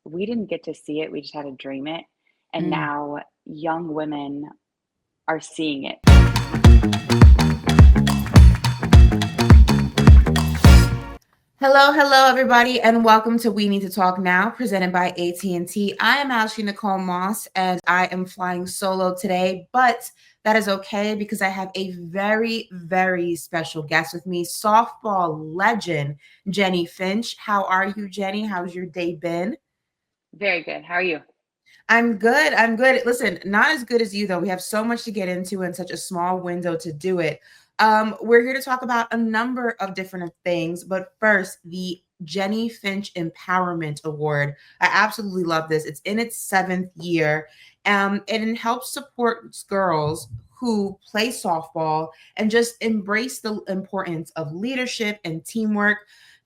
we didn't get to see it, we just had to dream it. And Mm. now young women are seeing it. Hello, hello, everybody, and welcome to We Need to Talk Now, presented by AT&T. I am Alicia Nicole Moss, and I am flying solo today, but that is okay because I have a very, very special guest with me, softball legend Jennie Finch. How are you, Jennie? How's your day been? Very good. How are you? I'm good. I'm good. Listen, not as good as you though. We have so much to get into in such a small window to do it. We're here to talk about a number of different things, but first, the Jennie Finch Empowerment Award. I absolutely love this. It's in its seventh year, and it helps support girls who play softball and just embrace the importance of leadership and teamwork.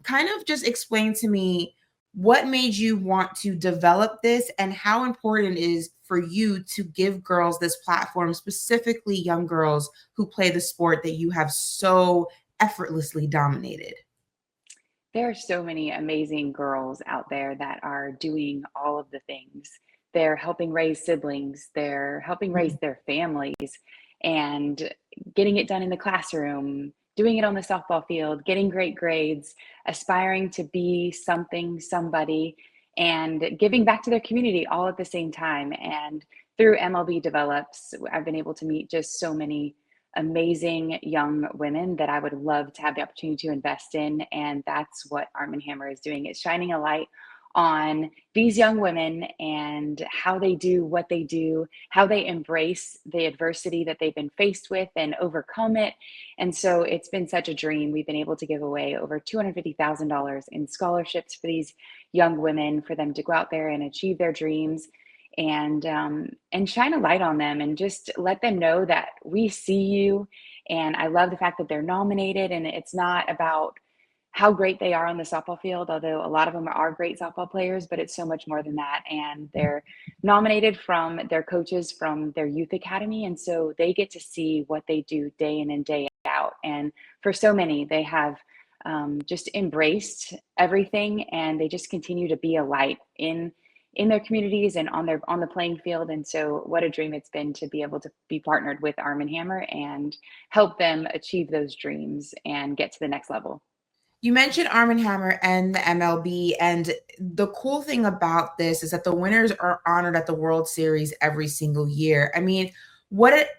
Kind of just explain to me what made you want to develop this and how important it is for you to give girls this platform, specifically young girls who play the sport that you have so effortlessly dominated? There are so many amazing girls out there that are doing all of the things. They're helping raise siblings, they're helping raise Mhm. their families, and getting it done in the classroom, doing it on the softball field, getting great grades, aspiring to be something, somebody, and giving back to their community all at the same time. And through MLB Develops, I've been able to meet just so many amazing young women that I would love to have the opportunity to invest in. And that's what Hammer is doing. It's shining a light on these young women and how they do what they do, how they embrace the adversity that they've been faced with and overcome it. And so it's been such a dream. We've been able to give away over $250,000 in scholarships for these young women, for them to go out there and achieve their dreams, and shine a light on them and just let them know that we see you. And I love the fact that they're nominated, and it's not about how great they are on the softball field, although a lot of them are great softball players, but it's so much more than that. And they're nominated from their coaches from their youth academy, and so they get to see what they do day in and day out. And for so many, they have just embraced everything, and they just continue to be a light in their communities and on the playing field. And so what a dream it's been to be able to be partnered with Arm & Hammer and help them achieve those dreams and get to the next level. You mentioned Arm& Hammer and the MLB, and the cool thing about this is that the winners are honored at the World Series every single year. I mean,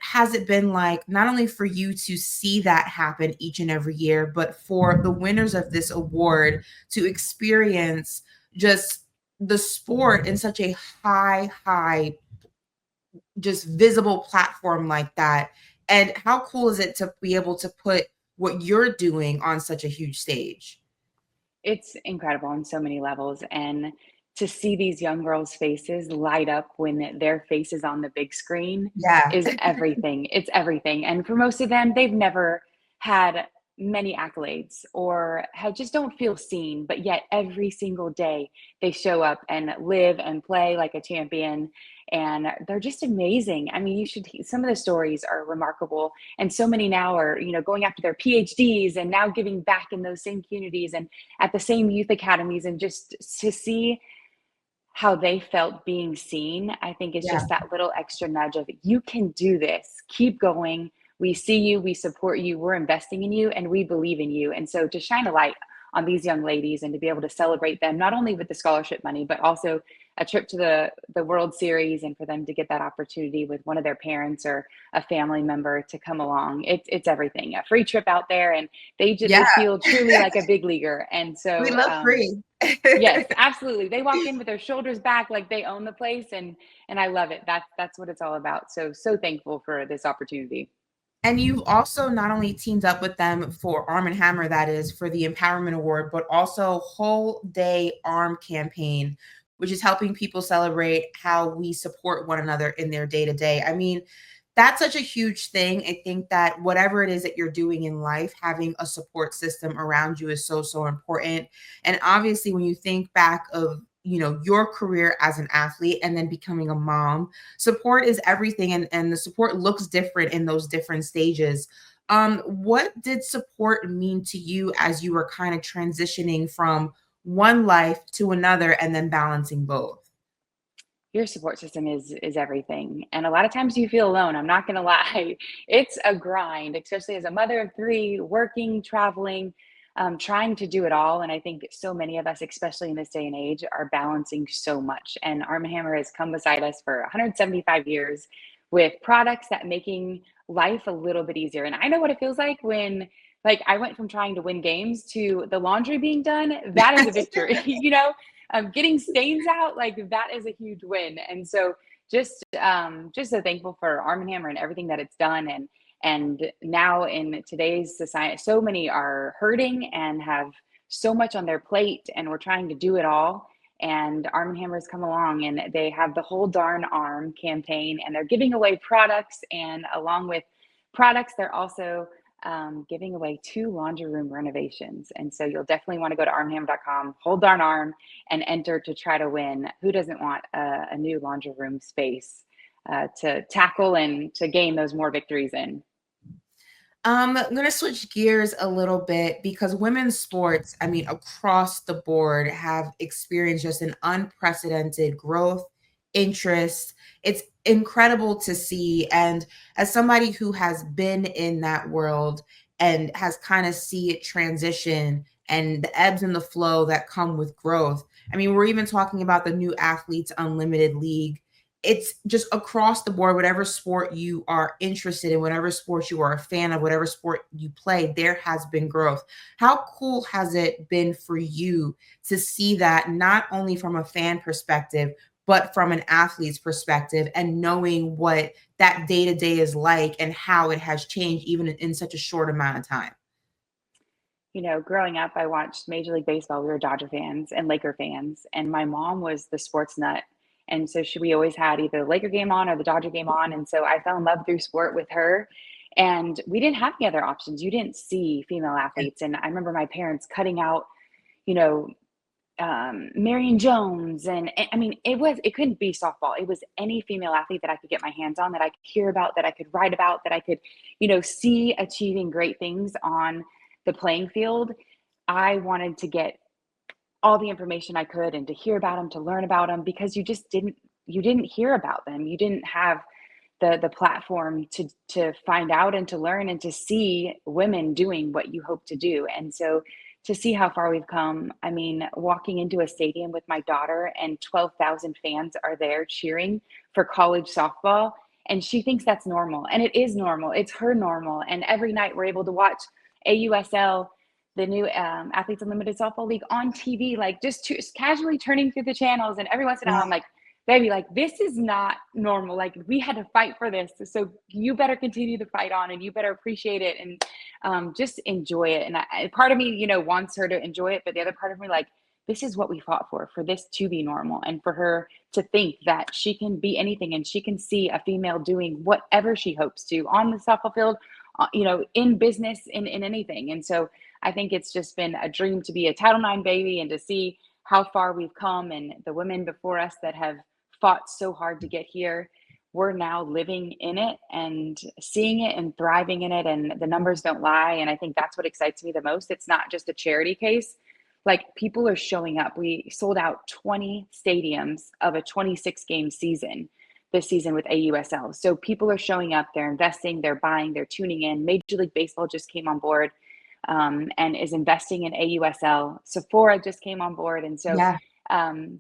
has it been like not only for you to see that happen each and every year, but for the winners of this award to experience just the sport in such a high, just visible platform like that? And how cool is it to be able to put what you're doing on such a huge stage? It's incredible on so many levels. And to see these young girls' faces light up when their face is on the big screen Yeah. is everything. It's everything. And for most of them, they've never had many accolades or have just don't feel seen, but yet every single day they show up and live and play like a champion. And they're just amazing. I mean, some of the stories are remarkable. And so many now are, going after their PhDs and now giving back in those same communities and at the same youth academies. And just to see how they felt being seen, I think it's Yeah. just that little extra nudge of, you can do this, keep going. We see you, we support you, we're investing in you, and we believe in you. And so to shine a light on these young ladies and to be able to celebrate them, not only with the scholarship money, but also a trip to the World Series, and for them to get that opportunity with one of their parents or a family member to come along. It's everything. A free trip out there, and Yeah. they feel truly like a big leaguer. And We so love free. yes, absolutely. They walk in with their shoulders back like they own the place, and I love it. That's what it's all about. So thankful for this opportunity. And you've also not only teamed up with them for Arm& Hammer, that is, for the Empowerment Award, but also Whole Day Arm campaign, which is helping people celebrate how we support one another in their day-to-day. I mean, that's such a huge thing. I think that whatever it is that you're doing in life, having a support system around you is so, so important. And obviously, when you think back of, your career as an athlete and then becoming a mom, support is everything. And the support looks different in those different stages. What did support mean to you as you were kind of transitioning from one life to another and then balancing both? Your support system is everything, and a lot of times you feel alone, I'm not gonna lie. It's a grind, especially as a mother of 3, working, traveling, trying to do it all, and I think so many of us, especially in this day and age, are balancing so much, and Arm& Hammer has come beside us for 175 years with products that making life a little bit easier, and I know what it feels like when, like, I went from trying to win games to the laundry being done. That is a victory, you know? Getting stains out, like that is a huge win. And so just so thankful for Arm& Hammer and everything that it's done. And now in today's society, so many are hurting and have so much on their plate, and we're trying to do it all. And Arm& Hammer has come along, and they have the Whole Darn Arm campaign, and they're giving away products. And along with products, they're also giving away 2 laundry room renovations. And so you'll definitely want to go to armhammer.com, Whole Darn Arm, and enter to try to win. Who doesn't want a new laundry room space to tackle and to gain those more victories in? I'm going to switch gears a little bit because women's sports, I mean, across the board, have experienced just an unprecedented growth, interest. It's incredible to see. And as somebody who has been in that world and has kind of see it transition and the ebbs and the flow that come with growth, I mean, we're even talking about the new Athletes Unlimited League. It's just across the board, whatever sport you are interested in, whatever sport you are a fan of, whatever sport you play, there has been growth. How cool has it been for you to see that, not only from a fan perspective, but from an athlete's perspective, and knowing what that day to day is like and how it has changed even in such a short amount of time? You know, growing up, I watched Major League Baseball. We were Dodger fans and Laker fans, and my mom was the sports nut. And so we always had either the Laker game on or the Dodger game on. And so I fell in love through sport with her. And we didn't have any other options. You didn't see female athletes. And I remember my parents cutting out, you know, Marion Jones. And I mean, it couldn't be softball. It was any female athlete that I could get my hands on, that I could hear about, that I could write about, that I could, see achieving great things on the playing field. I wanted to get all the information I could and to hear about them, to learn about them, because you didn't hear about them. You didn't have the platform to find out and to learn and to see women doing what you hope to do. And so to see how far we've come, I mean, walking into a stadium with my daughter and 12,000 fans are there cheering for college softball, and she thinks that's normal, and it is normal. It's her normal. And every night we're able to watch AUSL, the new Athletes Unlimited Softball League, on TV, like just casually turning through the channels. And every once in a while, I'm like, baby, like this is not normal. Like we had to fight for this. So you better continue to fight on, and you better appreciate it, and just enjoy it. And part of me, wants her to enjoy it. But the other part of me, like, this is what we fought for this to be normal, and for her to think that she can be anything, and she can see a female doing whatever she hopes to on the softball field, in business, in anything. And so I think it's just been a dream to be a Title IX baby and to see how far we've come, and the women before us that have fought so hard to get here. We're now living in it and seeing it and thriving in it, and the numbers don't lie. And I think that's what excites me the most. It's not just a charity case. Like, people are showing up. We sold out 20 stadiums of a 26 game season this season with AUSL. So people are showing up, they're investing, they're buying, they're tuning in. Major League Baseball just came on board, and is investing in AUSL. Sephora just came on board. And so Yeah.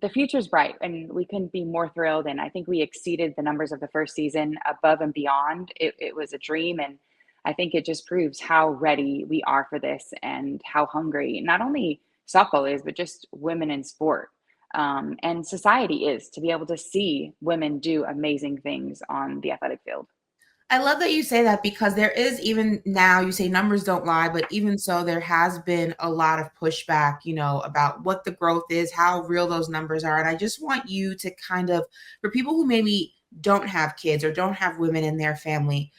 the future's bright, and we couldn't be more thrilled. And I think we exceeded the numbers of the first season above and beyond. It was a dream. And I think it just proves how ready we are for this, and how hungry not only softball is, but just women in sport, and society is, to be able to see women do amazing things on the athletic field. I love that you say that because there is, even now, you say numbers don't lie, but even so, there has been a lot of pushback, about what the growth is, how real those numbers are. And I just want you to kind of, for people who maybe don't have kids or don't have women in their family,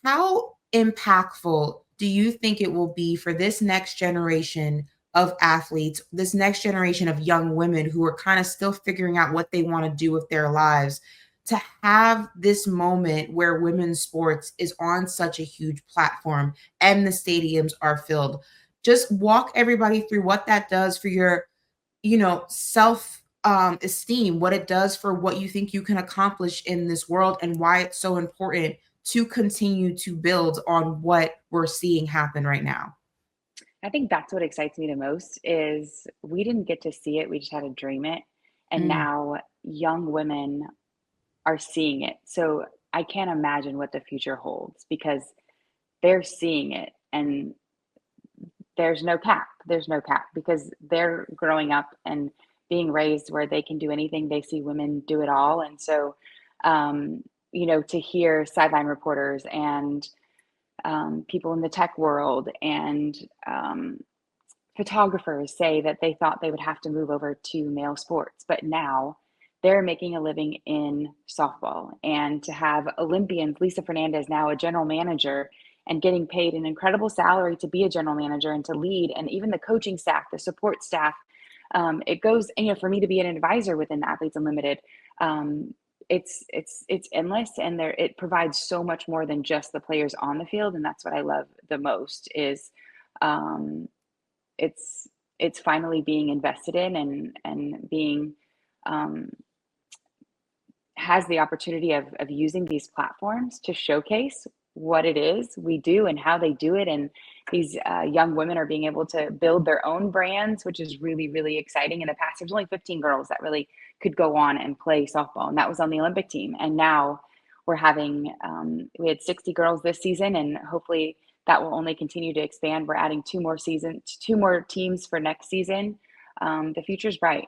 how impactful do you think it will be for this next generation of athletes, this next generation of young women who are kind of still figuring out what they want to do with their lives, to have this moment where women's sports is on such a huge platform and the stadiums are filled? Just walk everybody through what that does for your self esteem, what it does for what you think you can accomplish in this world, and why it's so important to continue to build on what we're seeing happen right now. I think that's what excites me the most is we didn't get to see it, we just had to dream it. And Mm, now young women are seeing it. So I can't imagine what the future holds because they're seeing it and there's no cap. There's no cap because they're growing up and being raised where they can do anything. They see women do it all. And so, um, to hear sideline reporters and people in the tech world and photographers say that they thought they would have to move over to male sports, but now they're making a living in softball. And to have Olympians, Lisa Fernandez, now a general manager and getting paid an incredible salary to be a general manager and to lead, and even the coaching staff, the support staff. It goes, for me to be an advisor within the Athletes Unlimited, it's endless, and it provides so much more than just the players on the field, and that's what I love the most is um, it's finally being invested in and being um, has the opportunity of using these platforms to showcase what it is we do and how they do it. And these young women are being able to build their own brands, which is really, really exciting. In the past, there's only 15 girls that really could go on and play softball, and that was on the Olympic team. And now we're having, we had 60 girls this season, and hopefully that will only continue to expand. We're adding two more teams for next season. The future's bright.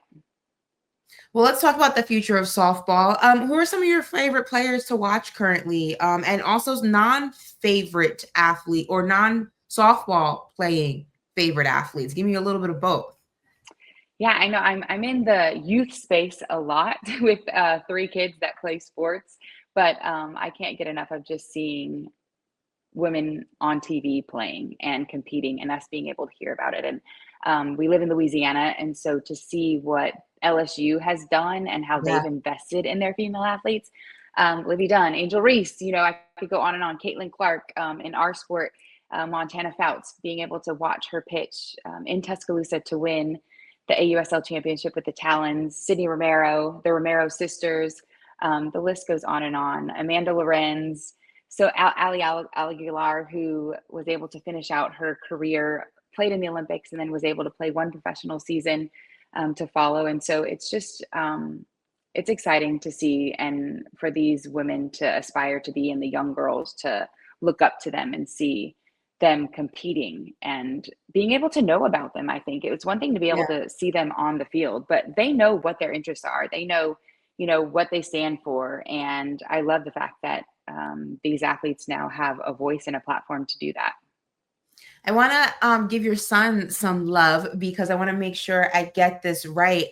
Well, let's talk about the future of softball. Who are some of your favorite players to watch currently? And also non-favorite athlete or non-softball playing favorite athletes. Give me a little bit of both. Yeah, I know. I'm in the youth space a lot with three kids that play sports, but I can't get enough of just seeing women on TV playing and competing and us being able to hear about it. And we live in Louisiana, and so to see what LSU has done and how Yeah. they've invested in their female athletes, Livy Dunn, Angel Reese, I could go on and on. Caitlin Clark in our sport, Montana Fouts, being able to watch her pitch in Tuscaloosa to win the AUSL championship with the Talons, Sydney Romero, the Romero sisters. The list goes on and on. Amanda Lorenz, so Ali Aguilar, who was able to finish out her career, played in the Olympics, and then was able to play one professional season to follow. And so it's just, it's exciting to see, and for these women to aspire to be, and the young girls to look up to them and see them competing and being able to know about them. I think it's one thing to be able to see them on the field, but they know what their interests are. They know, what they stand for. And I love the fact that these athletes now have a voice and a platform to do that. I want to give your son some love because I want to make sure I get this right.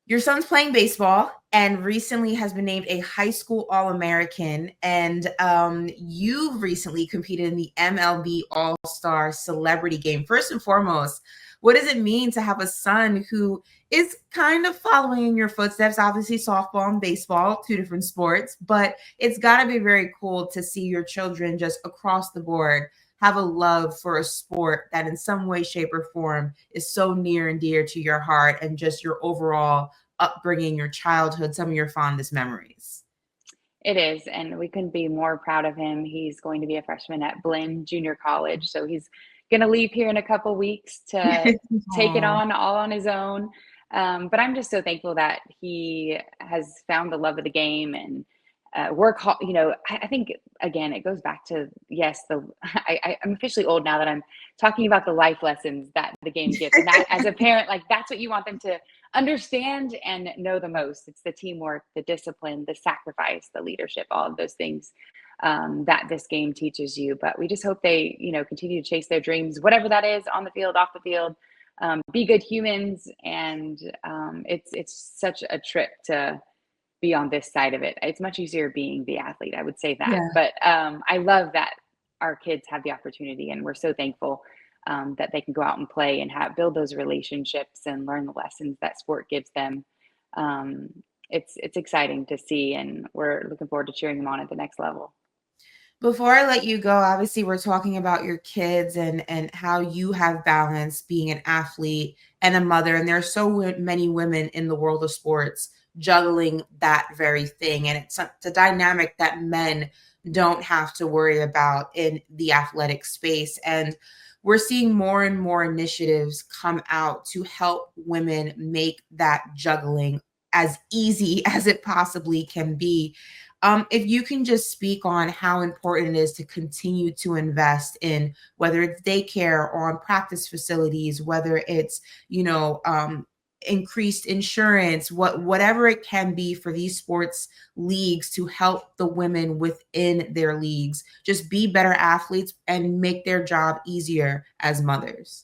Your son's playing baseball and recently has been named a high school All-American. And you've recently competed in the MLB All-Star Celebrity Game. First and foremost, what does it mean to have a son who is kind of following in your footsteps? Obviously, softball and baseball, two different sports, but it's got to be very cool to see your children just across the board have a love for a sport that in some way, shape, or form is so near and dear to your heart, and just your overall upbringing, your childhood, some of your fondest memories. It is, and we couldn't be more proud of him. He's going to be a freshman at Blinn Junior College, so he's going to leave here in a couple weeks to take it on all on his own. But I'm just so thankful that he has found the love of the game and work hard. I think again, it goes back to, yes, I'm officially old now that I'm talking about the life lessons that the game gives, and that as a parent, like that's what you want them to understand and know the most. It's the teamwork, the discipline, the sacrifice, the leadership, all of those things that this game teaches you. But we just hope they, continue to chase their dreams, whatever that is, on the field, off the field. Be good humans, and it's such a trip to be on this side of it. It's much easier being the athlete, I would say that. Yeah. But I love that our kids have the opportunity, and we're so thankful that they can go out and play and build those relationships and learn the lessons that sport gives them. It's exciting to see, and we're looking forward to cheering them on at the next level. Before I let you go, obviously we're talking about your kids and how you have balanced being an athlete and a mother. And there are so many women in the world of sports juggling that very thing. And it's a dynamic that men don't have to worry about in the athletic space. And we're seeing more and more initiatives come out to help women make that juggling as easy as it possibly can be. If you can just speak on how important it is to continue to invest in whether it's daycare or on practice facilities, whether it's, increased insurance, whatever it can be for these sports leagues to help the women within their leagues just be better athletes and make their job easier as mothers.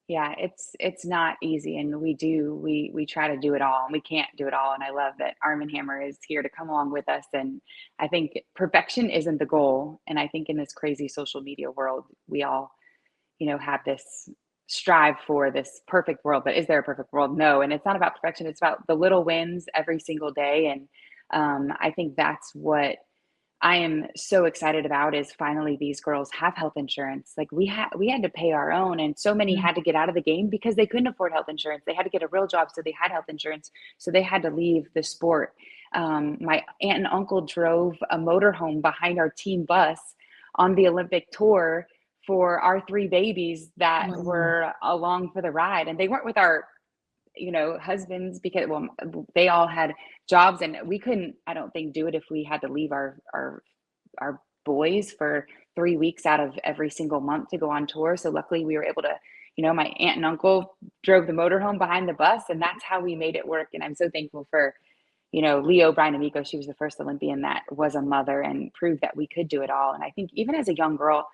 Yeah, it's not easy, and we try to do it all, and we can't do it all. And I love that Arm and Hammer is here to come along with us. And I think perfection isn't the goal. And I think in this crazy social media world, we all, have this strive for this perfect world. But is there a perfect world? No. And it's not about perfection. It's about the little wins every single day. And I think that's what I am so excited about is finally these girls have health insurance. Like we had to pay our own, and so many Mm. had to get out of the game because they couldn't afford health insurance. They had to get a real job, so they had health insurance. So they had to leave the sport. My aunt and uncle drove a motorhome behind our team bus on the Olympic tour for our three babies that Wow. were along for the ride, and they weren't with our husbands because well they all had jobs and we couldn't I don't think do it if we had to leave our boys for 3 weeks out of every single month to go on tour. So luckily we were able to, my aunt and uncle drove the motorhome behind the bus and that's how we made it work. And I'm so thankful for, Leo Bryan Amico. She was the first Olympian that was a mother and proved that we could do it all. And I think even as a young girl,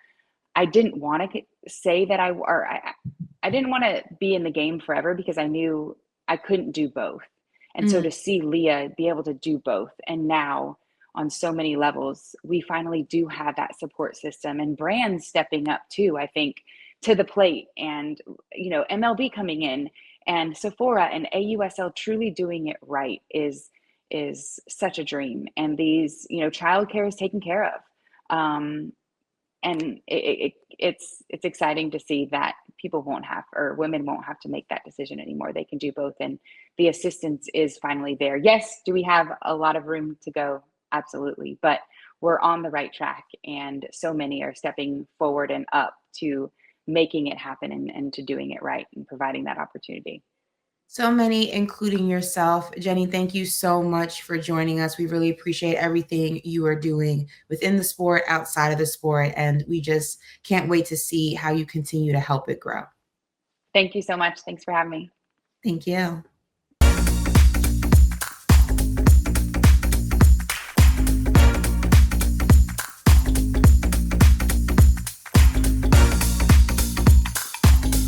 I didn't want to say that I didn't want to be in the game forever because I knew I couldn't do both. And so Mm. to see Leah be able to do both, and now on so many levels, we finally do have that support system and brands stepping up too, I think, to the plate. And, MLB coming in and Sephora and AUSL truly doing it right is such a dream. And these, childcare is taken care of. And it's exciting to see that people won't have or women won't have to make that decision anymore. They can do both, and the assistance is finally there. Yes, do we have a lot of room to go? Absolutely, but we're on the right track, and so many are stepping forward and up to making it happen and to doing it right and providing that opportunity. So many, including yourself. Jennie, thank you so much for joining us. We really appreciate everything you are doing within the sport, outside of the sport, and we just can't wait to see how you continue to help it grow. Thank you so much. Thanks for having me. Thank you.